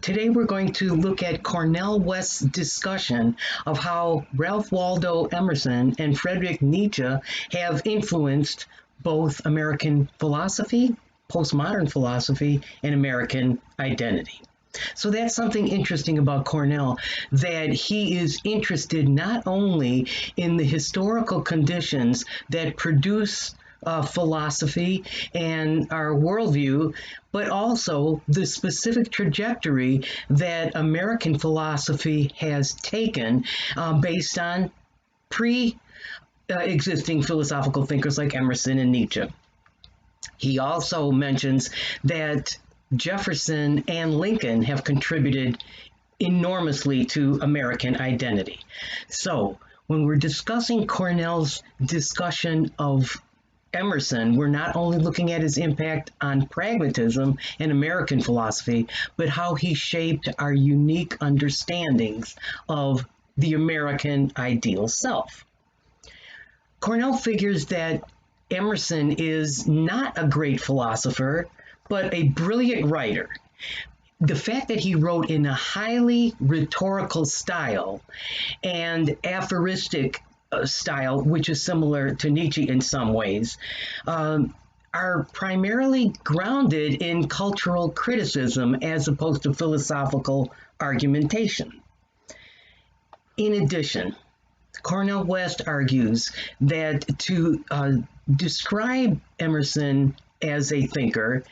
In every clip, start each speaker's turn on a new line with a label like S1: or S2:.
S1: Today we're going to look at Cornel West's discussion of how Ralph Waldo Emerson and Friedrich Nietzsche have influenced both American philosophy, postmodern philosophy, and American identity. So that's something interesting about Cornel, that he is interested not only in the historical conditions that produce philosophy and our worldview, but also the specific trajectory that American philosophy has taken based on pre-existing philosophical thinkers like Emerson and Nietzsche. He also mentions that Jefferson and Lincoln have contributed enormously to American identity. So when we're discussing Cornel's discussion of Emerson, we're not only looking at his impact on pragmatism and American philosophy, but how he shaped our unique understandings of the American ideal self. Cornel figures that Emerson is not a great philosopher, but a brilliant writer. The fact that he wrote in a highly rhetorical style and aphoristic style, which is similar to Nietzsche in some ways, are primarily grounded in cultural criticism as opposed to philosophical argumentation. In addition, Cornel West argues that to describe Emerson as a thinker,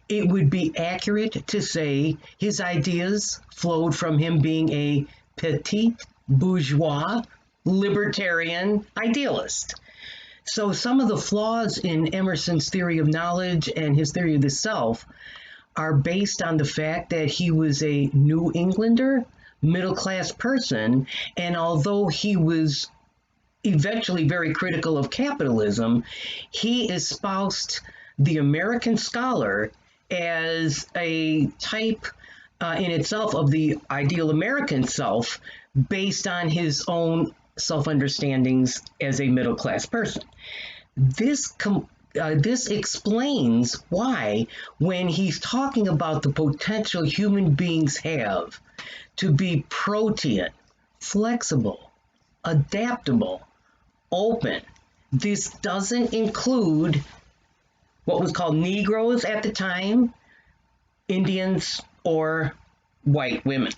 S1: it would be accurate to say his ideas flowed from him being a petit bourgeois libertarian idealist. So some of the flaws in Emerson's theory of knowledge and his theory of the self are based on the fact that he was a New Englander, middle-class person, and although he was eventually very critical of capitalism, he espoused the American scholar as a type in itself of the ideal American self based on his own self-understandings as a middle-class person. This explains why, when he's talking about the potential human beings have to be protean, flexible, adaptable, open, this doesn't include what was called Negroes at the time, Indians, or white women.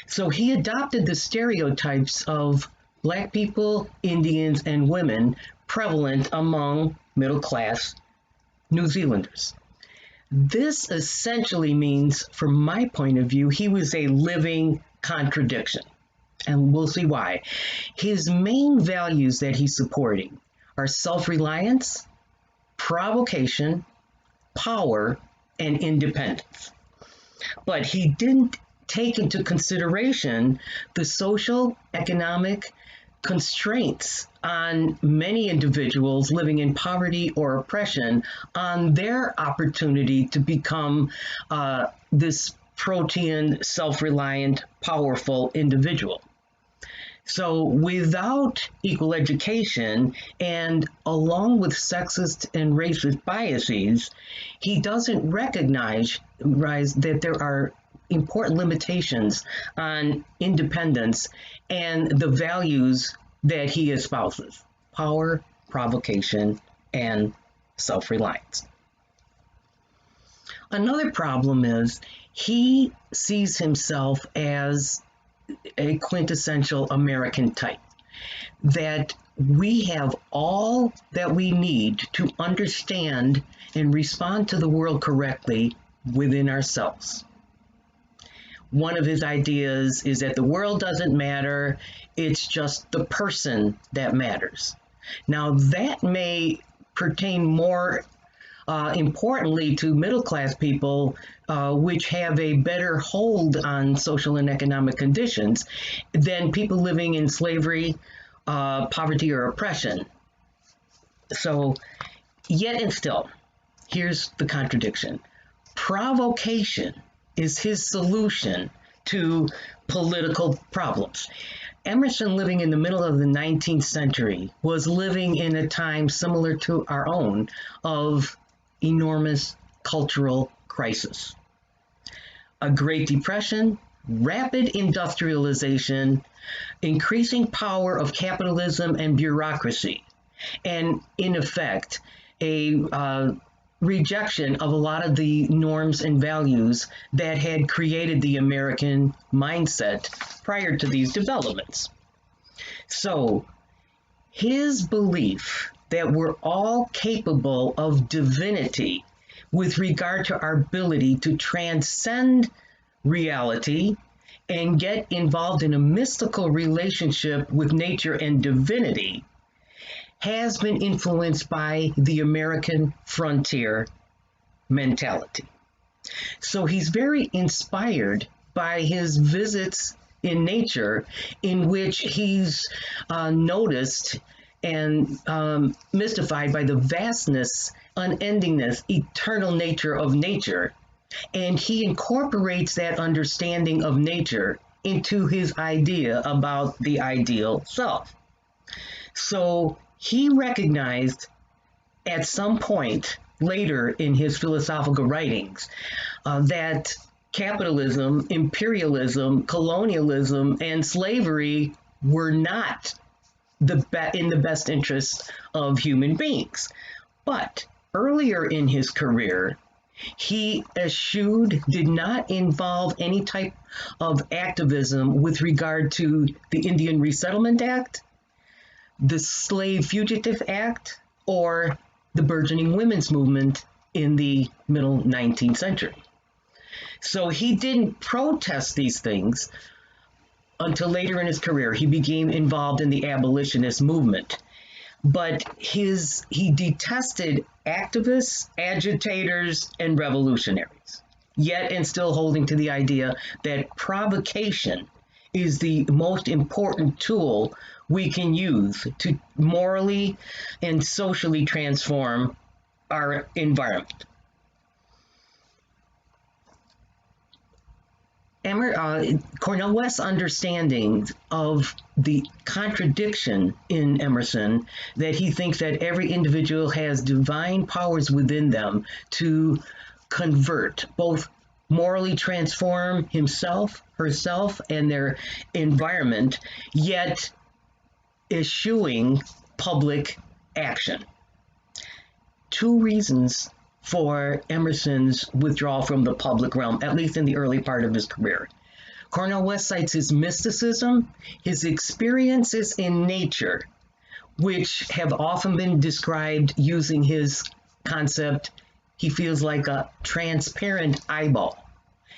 S1: So he adopted the stereotypes of Black people, Indians, and women prevalent among middle-class New Zealanders. This essentially means, from my point of view, he was a living contradiction, and we'll see why. His main values that he's supporting are self-reliance, provocation, power, and independence. But he didn't take into consideration the social, economic constraints on many individuals living in poverty or oppression on their opportunity to become this protean, self-reliant, powerful individual. So without equal education and along with sexist and racist biases, he doesn't recognize that there are important limitations on independence and the values that he espouses: power, provocation, and self-reliance. Another problem is he sees himself as a quintessential American type, that we have all that we need to understand and respond to the world correctly within ourselves. One of his ideas is that the world doesn't matter, it's just the person that matters. Now, that may pertain more importantly to middle-class people, which have a better hold on social and economic conditions than people living in slavery, poverty, or oppression. So, yet and still, here's the contradiction. Provocation is his solution to political problems. Emerson, living in the middle of the 19th century, was living in a time similar to our own of enormous cultural crisis. a Great Depression, rapid industrialization, increasing power of capitalism and bureaucracy, and in effect, a rejection of a lot of the norms and values that had created the American mindset prior to these developments. So, his belief that we're all capable of divinity with regard to our ability to transcend reality and get involved in a mystical relationship with nature and divinity has been influenced by the American frontier mentality. So he's very inspired by his visits in nature, in which he's noticed and mystified by the vastness, unendingness, eternal nature of nature. And he incorporates that understanding of nature into his idea about the ideal self. So he recognized at some point later in his philosophical writings that capitalism, imperialism, colonialism, and slavery were not in the best interest of human beings. But earlier in his career, he did not involve any type of activism with regard to the Indian Resettlement Act, the Slave Fugitive Act, or the burgeoning women's movement in the middle 19th century. So he didn't protest these things until later in his career. He became involved in the abolitionist movement. But he detested activists, agitators, and revolutionaries, yet and still holding to the idea that provocation is the most important tool we can use to morally and socially transform our environment. Cornel West's understanding of the contradiction in Emerson, that he thinks that every individual has divine powers within them to convert, both morally transform himself, herself, and their environment, yet eschewing public action. Two reasons for Emerson's withdrawal from the public realm, at least in the early part of his career. Cornel West cites his mysticism, his experiences in nature, which have often been described using his concept, he feels like a transparent eyeball,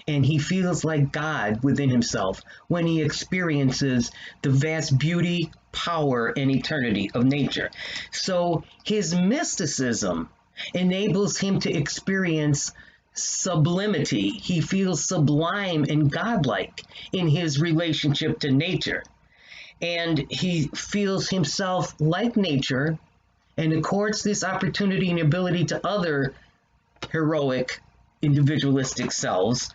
S1: and he feels like God within himself when he experiences the vast beauty, power, and eternity of nature. So his mysticism enables him to experience sublimity. He feels sublime and godlike in his relationship to nature. And he feels himself like nature and accords this opportunity and ability to other heroic, individualistic selves,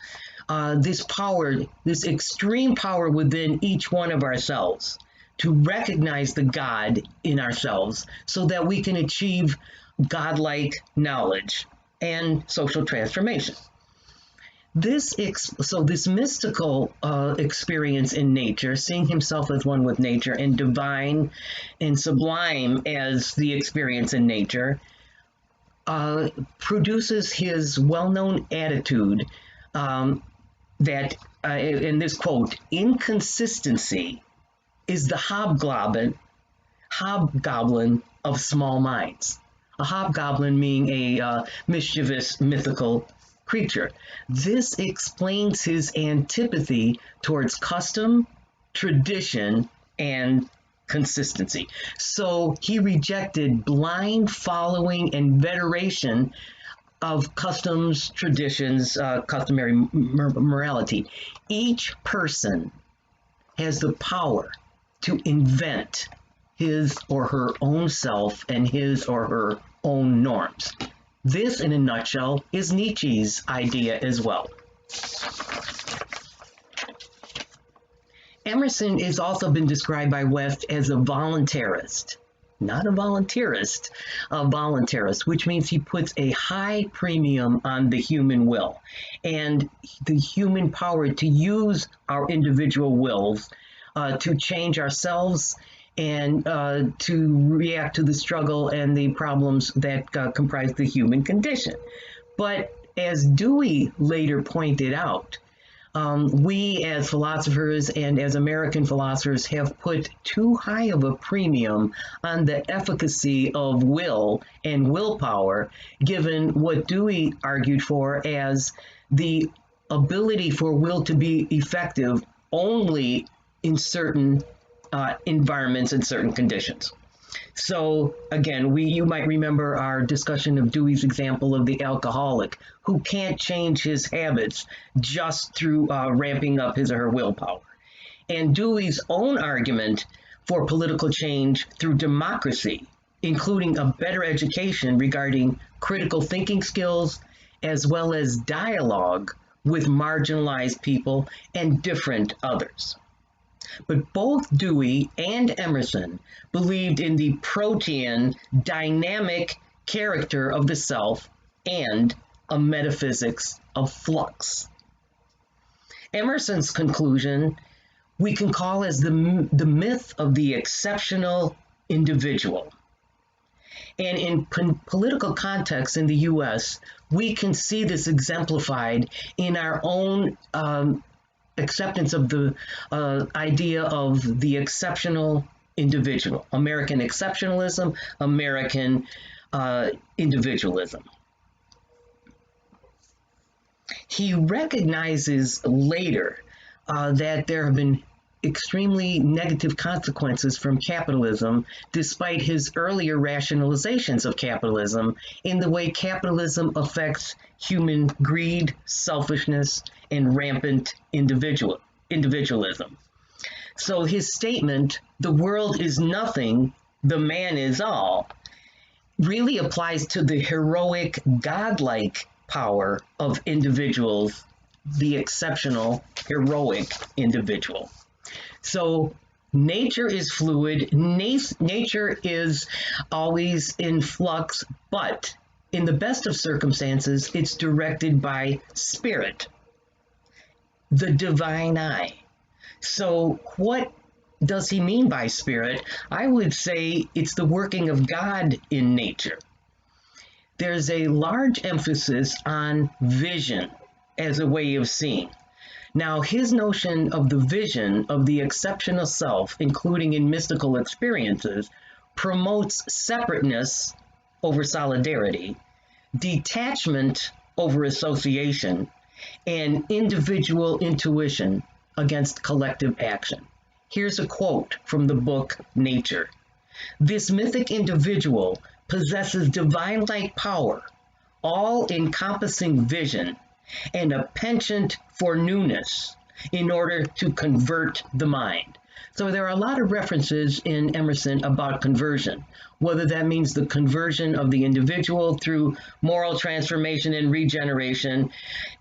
S1: this power, this extreme power within each one of ourselves to recognize the God in ourselves so that we can achieve godlike knowledge and social transformation. This mystical experience in nature, seeing himself as one with nature, and divine and sublime as the experience in nature, produces his well-known attitude that, in this quote, inconsistency is the hobgoblin of small minds. A hobgoblin being a mischievous mythical creature. This explains his antipathy towards custom, tradition, and consistency. So he rejected blind following and veneration of customs, traditions, customary morality. Each person has the power to invent his or her own self and his or her own norms. This, in a nutshell, is Nietzsche's idea as well. Emerson has also been described by West as a voluntarist. not a volunteerist, a voluntarist, which means he puts a high premium on the human will and the human power to use our individual wills to change ourselves and to react to the struggle and the problems that comprise the human condition. But as Dewey later pointed out, we as philosophers and as American philosophers have put too high of a premium on the efficacy of will and willpower, given what Dewey argued for as the ability for will to be effective only in certain environments and certain conditions. So again, you might remember our discussion of Dewey's example of the alcoholic who can't change his habits just through ramping up his or her willpower. And Dewey's own argument for political change through democracy, including a better education regarding critical thinking skills, as well as dialogue with marginalized people and different others. But both Dewey and Emerson believed in the protean dynamic character of the self and a metaphysics of flux. Emerson's conclusion we can call as the myth of the exceptional individual. And in political context in the US, we can see this exemplified in our own acceptance of the idea of the exceptional individual, American exceptionalism, American individualism. He recognizes later that there have been extremely negative consequences from capitalism, despite his earlier rationalizations of capitalism in the way capitalism affects human greed, selfishness, and rampant individualism. So his statement, "the world is nothing, the man is all," really applies to the heroic, godlike power of individuals, the exceptional, heroic individual. So nature is fluid, nature is always in flux, but in the best of circumstances, it's directed by spirit, the divine eye. So what does he mean by spirit? I would say it's the working of God in nature. There's a large emphasis on vision as a way of seeing. Now, his notion of the vision of the exceptional self, including in mystical experiences, promotes separateness over solidarity, detachment over association, and individual intuition against collective action. Here's a quote from the book Nature. "This mythic individual possesses divine-like power, all-encompassing vision, and a penchant for newness in order to convert the mind." So there are a lot of references in Emerson about conversion, whether that means the conversion of the individual through moral transformation and regeneration,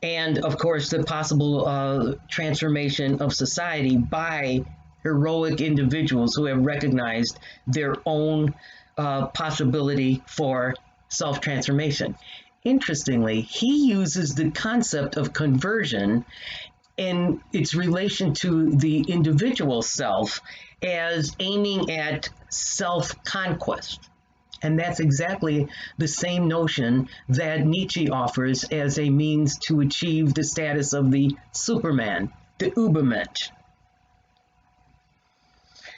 S1: and of course the possible transformation of society by heroic individuals who have recognized their own possibility for self-transformation. Interestingly, he uses the concept of conversion in its relation to the individual self as aiming at self-conquest. And that's exactly the same notion that Nietzsche offers as a means to achieve the status of the Superman, the Übermensch.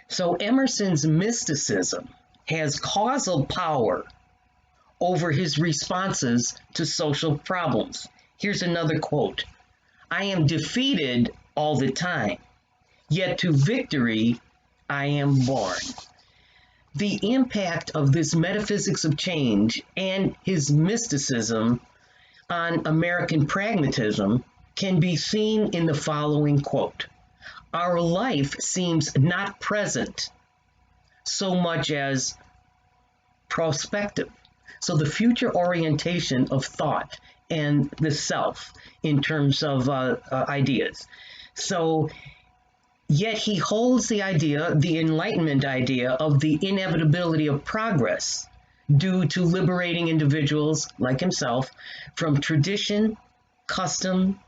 S1: So Emerson's mysticism has causal power over his responses to social problems. Here's another quote. "I am defeated all the time, yet to victory I am born." The impact of this metaphysics of change and his mysticism on American pragmatism can be seen in the following quote. "Our life seems not present so much as prospective." So the future orientation of thought and the self in terms of ideas. So Yet he holds the idea, the Enlightenment idea, of the inevitability of progress due to liberating individuals like himself from tradition, custom,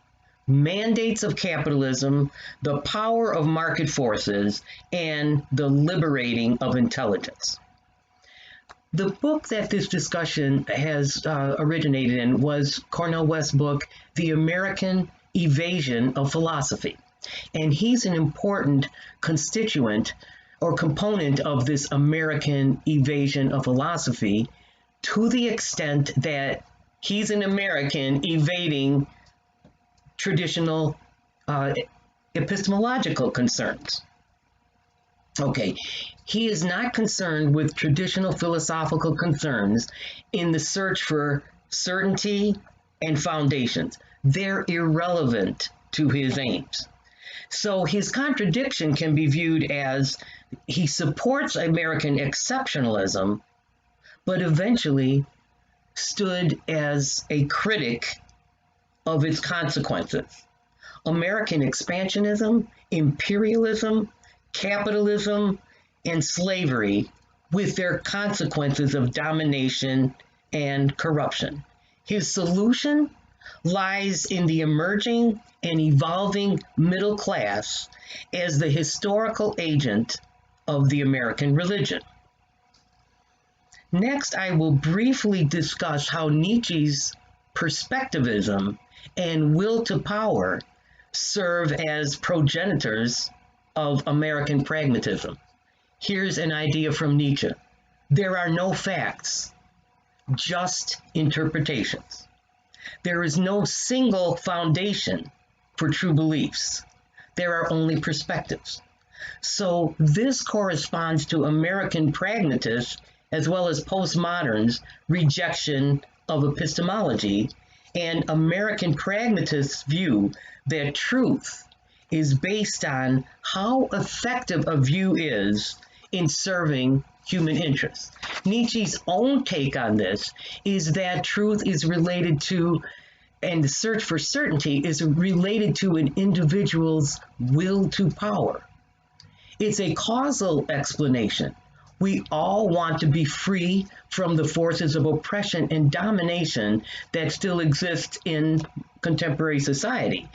S1: mandates of capitalism, the power of market forces, and the liberating of intelligence. The book that this discussion has originated in was Cornel West's book, The American Evasion of Philosophy. And he's an important constituent or component of this American evasion of philosophy to the extent that he's an American evading traditional epistemological concerns. Okay, he is not concerned with traditional philosophical concerns in the search for certainty and foundations. They're irrelevant to his aims. So his contradiction can be viewed as he supports American exceptionalism, but eventually stood as a critic of its consequences. American expansionism, imperialism, capitalism, and slavery with their consequences of domination and corruption. His solution lies in the emerging and evolving middle class as the historical agent of the American religion. Next, I will briefly discuss how Nietzsche's perspectivism and will to power serve as progenitors of American pragmatism. Here's an idea from Nietzsche. There are no facts, just interpretations. There is no single foundation for true beliefs. There are only perspectives. So this corresponds to American pragmatists as well as postmoderns' rejection of epistemology and American pragmatists' view that truth is based on how effective a view is in serving human interests. Nietzsche's own take on this is that truth is related to, and the search for certainty is related to an individual's will to power. It's a causal explanation. We all want to be free from the forces of oppression and domination that still exist in contemporary society.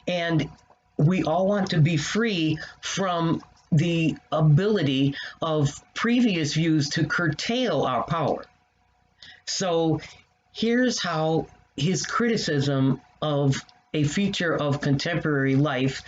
S1: And we all want to be free from the ability of previous views to curtail our power. So here's how his criticism of a feature of contemporary life,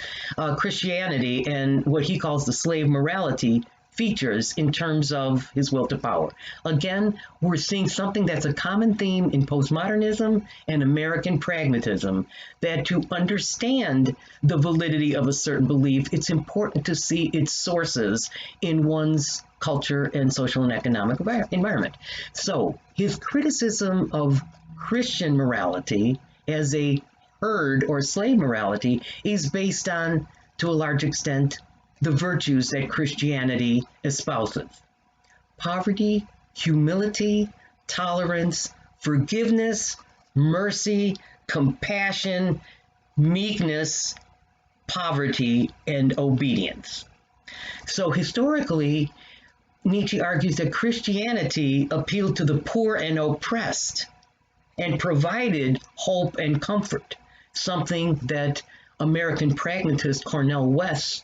S1: Christianity, and what he calls the slave morality features in terms of his will to power. Again, we're seeing something that's a common theme in postmodernism and American pragmatism, that to understand the validity of a certain belief, it's important to see its sources in one's culture and social and economic environment. So his criticism of Christian morality as a herd or slave morality is based on, to a large extent, the virtues that Christianity espouses: poverty, humility, tolerance, forgiveness, mercy, compassion, meekness, poverty, and obedience. So historically, Nietzsche argues that Christianity appealed to the poor and oppressed and provided hope and comfort, something that American pragmatist Cornel West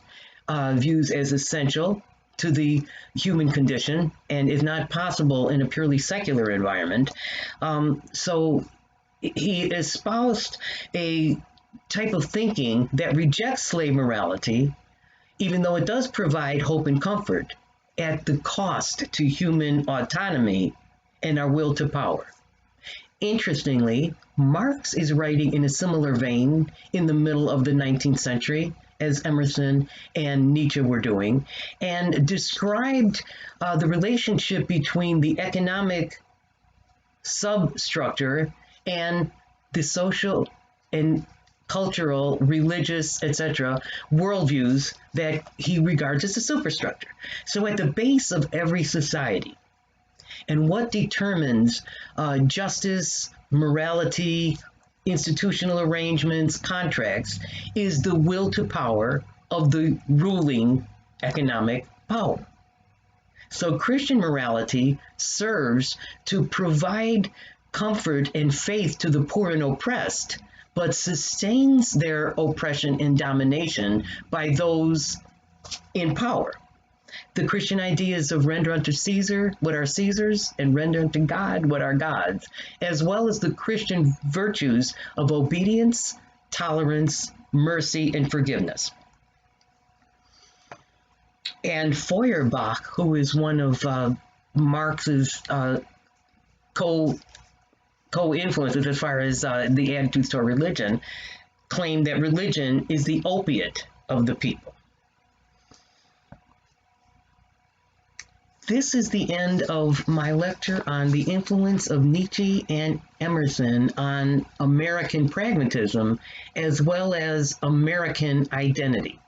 S1: views as essential to the human condition and is not possible in a purely secular environment. So he espoused a type of thinking that rejects slave morality, even though it does provide hope and comfort, at the cost to human autonomy and our will to power. Interestingly, Marx is writing in a similar vein in the middle of the 19th century, as Emerson and Nietzsche were doing, and described the relationship between the economic substructure and the social and cultural, religious, etc., worldviews that he regards as a superstructure. So at the base of every society, and what determines justice, morality, institutional arrangements, contracts, is the will to power of the ruling economic power. So Christian morality serves to provide comfort and faith to the poor and oppressed, but sustains their oppression and domination by those in power. The Christian ideas of render unto Caesar what are Caesar's and render unto God what are God's, as well as the Christian virtues of obedience, tolerance, mercy, and forgiveness. And Feuerbach, who is one of Marx's co-influences as far as the attitudes toward religion, claimed that religion is the opiate of the people. This is the end of my lecture on the influence of Nietzsche and Emerson on American pragmatism as well as American identity.